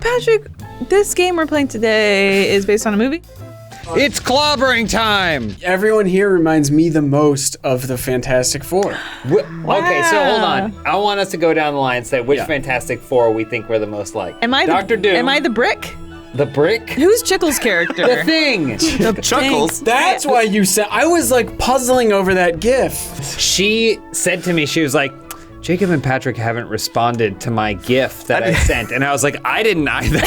Patrick, this game we're playing today is based on a movie? It's clobbering time! Everyone here reminds me the most of the Fantastic Four. Okay, so hold on. I want us to go down the line and say which Fantastic Four we think we're the most like. Dr. Doom. Am I the Brick? The Brick? Who's Chickle's character? The Thing! Chuckles. That's why you said, I was like puzzling over that GIF. She said to me, she was like, Jacob and Patrick haven't responded to my GIF that I sent. And I was like, I didn't either.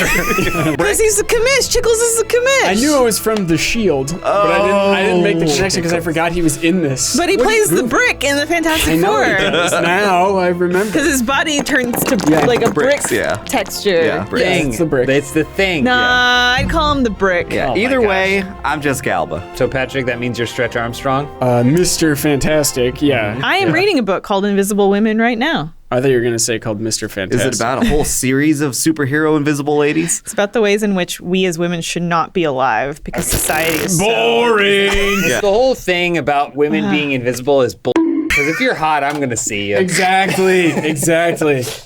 Because he's a commish. Chickles is a commish. I knew it was from The Shield, but I didn't make the connection because I forgot he was in this. But he plays the Brick in the Fantastic Four. I know he does now, I remember. Because his body turns to like a brick texture. Yeah, bricks. Thing. It's the Brick. It's the Thing. Nah, I'd call him the Brick. Yeah. Oh my Either gosh. way, I'm just Galba. So Patrick, that means you're Stretch Armstrong? Mr. Fantastic, yeah. I am reading a book called Invisible Women right now. I thought you were going to say called Mr. Fantastic. Is it about a whole series of superhero invisible ladies? It's about the ways in which we as women should not be alive because society is boring? The whole thing about women being invisible is bull. Because if you're hot, I'm gonna see you. Exactly.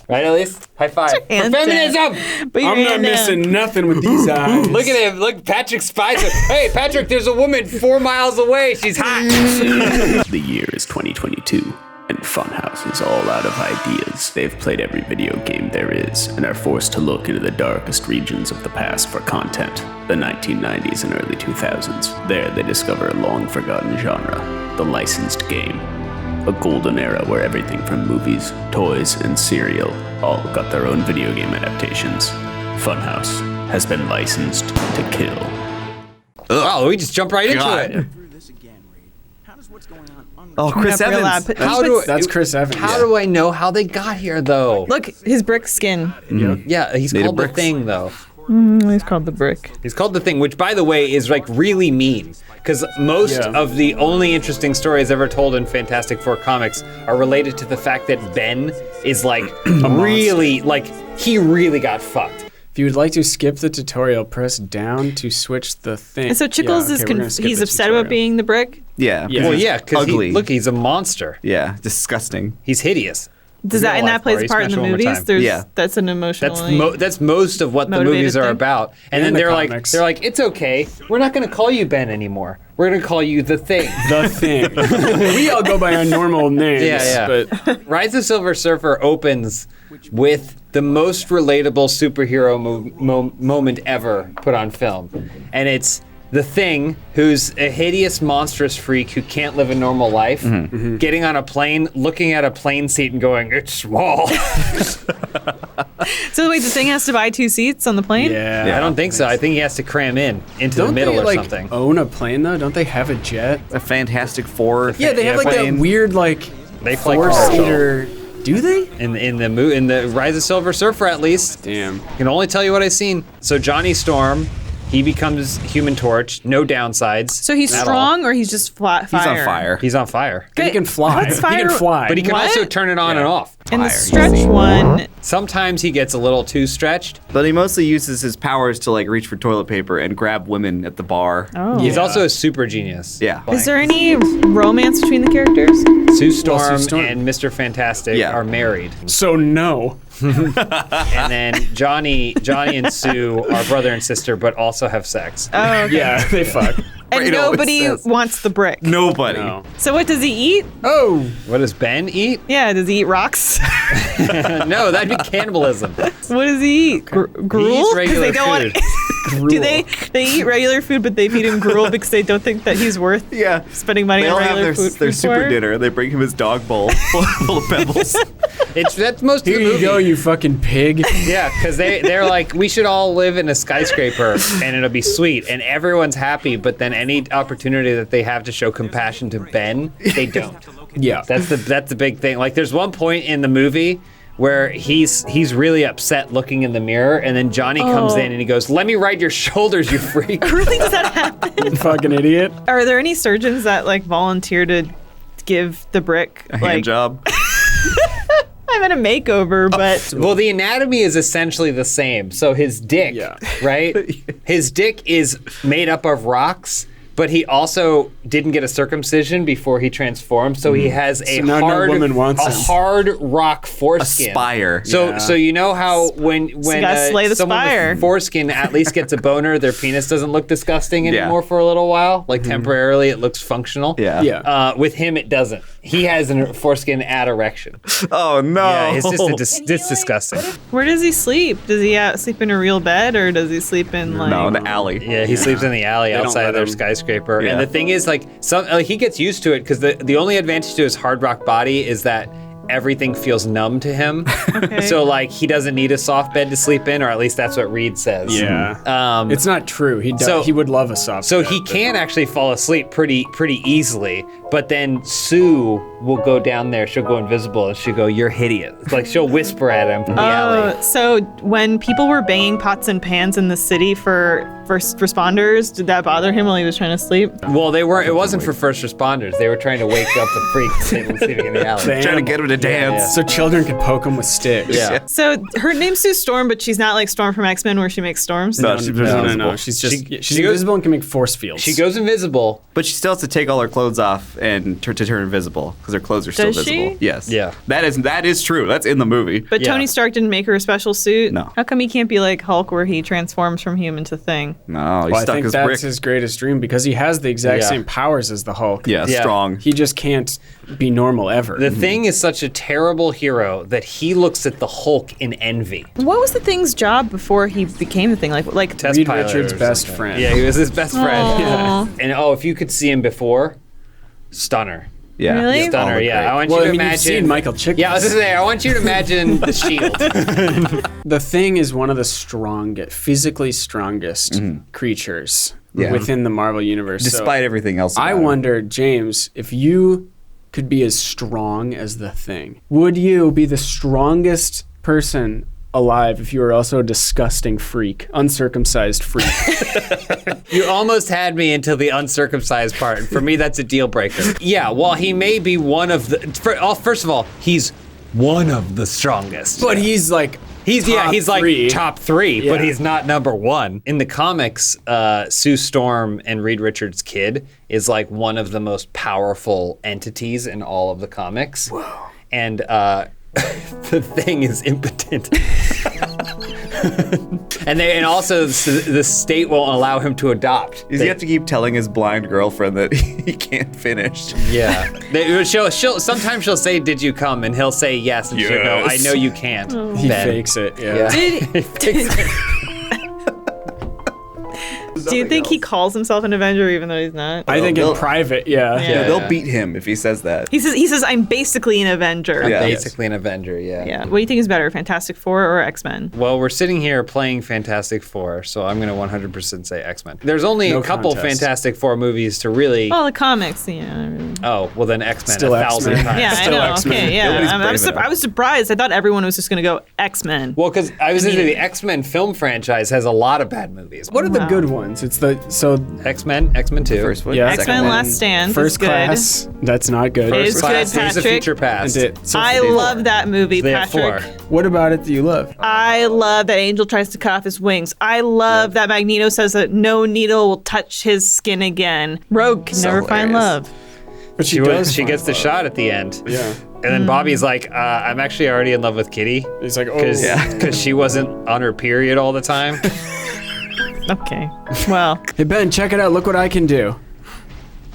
Right, Elise? High five. For hand feminism! But I'm not missing nothing with these eyes. Look at him. Look, Patrick spies it. Hey, Patrick, there's a woman 4 miles away. She's hot. The year is 2022, and Funhaus is all out of ideas. They've played every video game there is, and are forced to look into the darkest regions of the past for content. The 1990s and early 2000s. There they discover a long-forgotten genre, the licensed game. A golden era where everything from movies, toys, and cereal all got their own video game adaptations. Funhaus has been licensed to kill. Oh, we just jumped right God. into it. Oh, Chris Up real Evans. loud. That's Chris Evans. How do I know how they got here, though? Look, his brick skin. Yeah, he's Native called bricks. the Thing, though. He's called the Brick. He's called the Thing, which, by the way, is like really mean. Because most of the only interesting stories ever told in Fantastic Four comics are related to the fact that Ben is like really, like, he really got fucked. If you would like to skip the tutorial, press down to switch the thing. And so Chickles he's upset about being the Brick. Yeah. Yeah. Well, yeah, because Ugly. look, he's a monster. Yeah, disgusting. He's hideous. Does He's that got a and that life plays bar. a He part in the smashed it one more movies? time. Yeah. That's an emotional. That's most of what the motivated movies are thing. about. And then the they're comics. like, it's okay. We're not gonna call you Ben anymore. We're gonna call you the Thing. The Thing. We all go by our normal names. Yeah. But Rise of Silver Surfer opens with the most relatable superhero moment ever put on film, and it's the Thing, who's a hideous, monstrous freak who can't live a normal life, getting on a plane, looking at a plane seat and going, it's small. So wait, the Thing has to buy 2 seats on the plane? yeah. I don't think so. I think he has to cram into Don't the middle they, or like, something. own a plane, though? Don't they have a jet? A Fantastic Four. Yeah, they have like plane. that weird, like, They fly commercial. four-seater. Do they? In the Rise of Silver Surfer, at least. Damn. I can only tell you what I've seen. So Johnny Storm, he becomes Human Torch. No downsides. So he's at strong, or he's just fire? He's on fire. He's on fire. He can fly. What's He fire? can fly. But he can What? also turn it on and off. And the Fire. stretch one. Sometimes he gets a little too stretched. But he mostly uses his powers to like reach for toilet paper and grab women at the bar. Oh. He's also a super genius. Yeah. Is there any romance between the characters? Sue Storm, Sue Storm. and Mr. Fantastic Yeah. are married. So no. And then Johnny and Sue are brother and sister, but also have sex. Oh, okay. Yeah, they fuck. And Right, it always nobody says. wants the Brick. Nobody. No. So what does he eat? Oh. What does Ben eat? Yeah, does he eat rocks? No, that'd be cannibalism. What does he eat? Gruel? He eats 'Cause regular they don't food. Do they eat regular food, but they feed him gruel because they don't think that he's worth Yeah. spending money They on all have regular their, food their for? super dinner. They bring him his dog bowl full of pebbles. That's most Here of the you movie. go, you fucking pig. Yeah, because they're like, we should all live in a skyscraper and it'll be sweet, and everyone's happy. But then any opportunity that they have to show compassion to Ben, they don't. Yeah. That's the big thing. Like, there's one point in the movie where he's really upset looking in the mirror, and then Johnny comes in and he goes, "Let me ride your shoulders, you freak." Really, does that happen? Fucking idiot. Are there any surgeons that like volunteer to give the Brick A like hand job. I'm in a makeover, but Well, the anatomy is essentially the same. So his dick, Yeah. right? His dick is made up of rocks, but he also didn't get a circumcision before he transformed, so he has a now no woman wants him. hard rock foreskin. A spire. So you know how when gotta slay the someone spire. with foreskin at least gets a boner, their penis doesn't look disgusting anymore for a little while. Like temporarily, it looks functional. Yeah. Yeah. With him, it doesn't. He has a foreskin at erection. Oh no. Yeah, it's just it's disgusting. Where does he sleep? Does he sleep in a real bed, or does he sleep in like? No, in the alley. Yeah, he sleeps in the alley don't outside let of their him. skyscraper. Yeah. And the thing is, like, he gets used to it because the only advantage to his hard rock body is that everything feels numb to him. Okay. So, like, he doesn't need a soft bed to sleep in, or at least that's what Reed says. Yeah. It's not true. He so- he would love a soft. So bed, he but- can actually fall asleep pretty easily, but then Sue will go down there. She'll go invisible and she'll go, "You're hideous." Like she'll whisper at him in the alley. Oh, so when people were banging pots and pans in the city for first responders, did that bother him while he was trying to sleep? Well, they weren't. It wasn't for first responders. They were trying to wake up the freaks that were sleeping in the alley. Damn. Trying to get him to dance. So children could poke him with sticks. Yeah. So her name's Sue Storm, but she's not like Storm from X-Men where she makes storms. No, she's invisible. She's just She she's goes- invisible and can make force fields. She goes invisible. But she still has to take all her clothes off and to turn invisible because her clothes are still Does she? visible. Yes. Yeah. That is true. That's in the movie. But Yeah. Tony Stark didn't make her a special suit. No. How come he can't be like Hulk where he transforms from human to thing? No, he Well, I stuck think his that's brick. his greatest dream because he has the exact Yeah. same powers as the Hulk. Yeah, Yeah. strong. He just can't be normal ever. The Thing is such a terrible hero that he looks at the Hulk in envy. What was the Thing's job before he became the Thing? Like Test Reed pilot Richards' or best something. friend. Yeah, he was his best friend. Aw. And if you could see him before, stunner. Yeah. Really? All Stunner, look yeah. great. I want Well, you to I mean, you've imagine. seen Michael Chiklis. Yeah, I was just saying, I want you to imagine the Shield. The Thing is one of the strongest, physically strongest creatures Yeah. within the Marvel universe. So Despite everything else. I about him. wonder, James, if you could be as strong as the Thing, would you be the strongest person alive if you were also a disgusting freak, uncircumcised freak? You almost had me until the uncircumcised part. For me, that's a deal breaker. Yeah, while he may be one of the. First of all, he's one of the strongest. But he's like He's top three. like top three, but Yeah. he's not number one. In the comics, Sue Storm and Reed Richards' kid is like one of the most powerful entities in all of the comics. Whoa. And the Thing is impotent. and also the state won't allow him to adopt. Does he have to keep telling his blind girlfriend that he can't finish? Yeah. Sometimes she'll say, "Did you come?" And he'll say yes, and she'll go, "I Yes. know you can't." He Ben. fakes it. Yeah. Yeah. Do you think he calls himself an Avenger even though he's not? I think in They'll- private, yeah. Yeah. They'll beat him if he says that. He says I'm basically an Avenger. Yeah. Basically an Avenger, yeah. Yeah. What do you think is better, Fantastic Four or X-Men? Well, we're sitting here playing Fantastic Four, so I'm going to 100% say X-Men. There's only No a couple contest. Fantastic Four movies to really... Oh, the comics. Yeah. Really. Oh, well then X-Men Still 1,000 X-Men. times. Yeah, I Still know. X-Men. Okay, yeah. Nobody's I brave enough. was surprised. I thought everyone was just going to go X-Men. Well, because I was thinking the X-Men film franchise has a lot of bad movies. What are the Wow. good ones? It's the X-Men 2. First one. Yeah. second X-Men one. Last Stand. First is good. Class. That's not good. It is First Class, good, Days of Patrick. Future Past. And so I they- love that movie, They have Patrick. 4. What about it that you love? I love that Angel tries to cut off his wings. I love that Magneto says that no needle will touch his skin again. Rogue can So never find hilarious. love. But She gets the shot at the end. Yeah. And then Bobby's like, I'm actually already in love with Kitty. He's like, oh. Because she wasn't on her period all the time. Okay. Well, Hey, Ben, check it out. Look what I can do.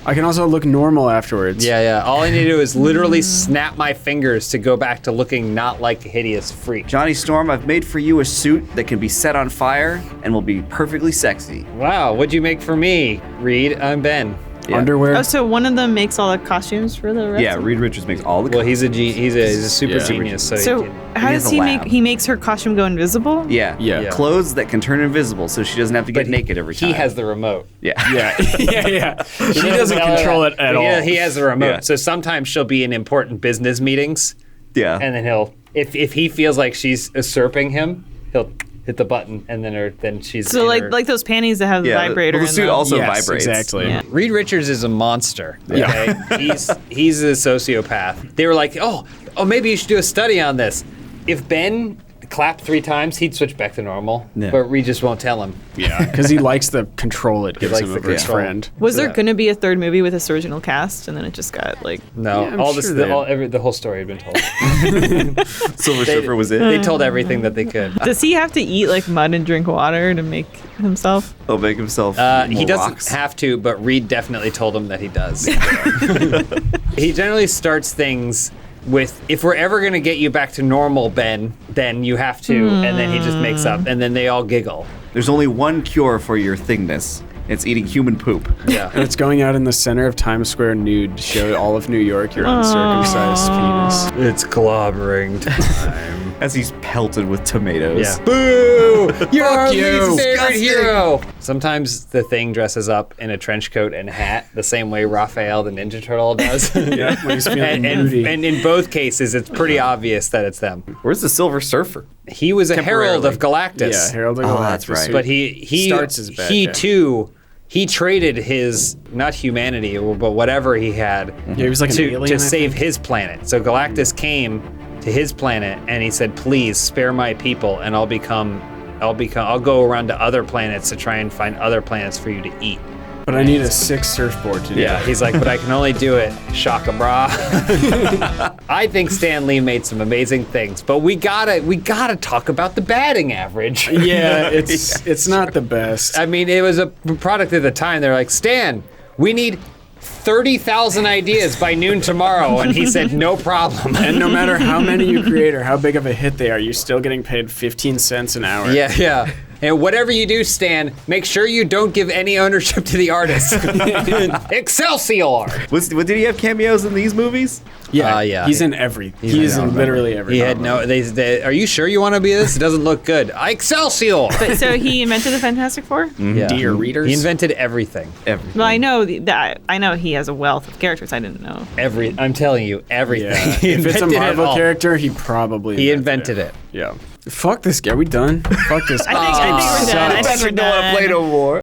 I can also look normal afterwards. Yeah. All I need to do is literally snap my fingers to go back to looking not like a hideous freak. Johnny Storm, I've made for you a suit that can be set on fire and will be perfectly sexy. Wow, what'd you make for me, Reed? I'm Ben. Yeah. Underwear. oh, so one of them makes all the costumes for the rest Yeah, of Reed Richards makes all the. Well, he's a super Yeah. genius, so, So he can, how He does has a he lab. make? He makes her costume go invisible. Yeah. Yeah. Clothes that can turn invisible, so she doesn't have to get naked every time. he has the remote. Yeah. Yeah. yeah. She doesn't control it at all. Yeah, he has the remote. Yeah. So sometimes she'll be in important business meetings, Yeah. and then he'll, if he feels like she's usurping him, he'll hit the button, and then she's. So in her- like those panties that have the Yeah, vibrator. well, the in suit them. also Yes, vibrates. exactly. Yeah. Reed Richards is a monster. Yeah. Okay? he's a sociopath. They were like, oh, maybe you should do a study on this. If Ben clap 3 times, he'd switch back to normal. Yeah. But Regis won't tell him. Yeah, because he likes the control it gives likes him the over his control. friend. Was there going to be a third movie with this original cast, and then it just got like? No, Yeah, I'm all this, sure the whole story had been told. Silver Surfer was it. They told everything that they could. Does he have to eat like mud and drink water to make himself? He'll make himself He more doesn't rocks. have to, but Reed definitely told him that he does. He generally starts things with, if we're ever going to get you back to normal, Ben, then you have to, and then he just makes up, and then they all giggle. There's only one cure for your thingness. It's eating human poop. Yeah. And it's going out in the center of Times Square nude to show all of New York your uncircumcised penis. It's clobbering time. As he's pelted with tomatoes. Yeah. Boo! You're our you. least favorite Disgusting. hero! Sometimes the Thing dresses up in a trench coat and hat the same way Raphael the Ninja Turtle does. Yeah, when he's feeling moody. and in both cases, it's pretty obvious that it's them. Where's the Silver Surfer? He was a herald of Galactus. Yeah, Harold of Oh, Galactus. that's right. But he starts as bad he guy. too, he traded his, not humanity, but whatever he had, Yeah, he was like an alien, to I save think. his planet. So Galactus came to his planet and he said, please spare my people and I'll go around to other planets to try and find other planets for you to eat. But I need a 6 surfboard to do Yeah, that. he's like, but I can only do it, shaka bra. I think Stan Lee made some amazing things, but we gotta talk about the batting average. Yeah, it's not the best. I mean, it was a product at the time. They're like, Stan, we need 30,000 ideas by noon tomorrow, and he said, no problem. And no matter how many you create or how big of a hit they are, you're still getting paid 15 cents an hour. Yeah. And whatever you do, Stan, make sure you don't give any ownership to the artist. Excelsior! Did he have cameos in these movies? Yeah, yeah. He's in every. He's in literally every. He had no. They, are you sure you want to be this? It doesn't look good. Excelsior! But so he invented the Fantastic Four. Yeah. Dear readers. He invented everything. Everything. Well, I know that. I know he has a wealth of characters. I didn't know. I'm telling you, everything. Yeah. He If it's a invented it Marvel all. character, he probably. He invented it. Yeah. Fuck this guy. We done? Fuck this. I think we're done. I think we're done. Play no more.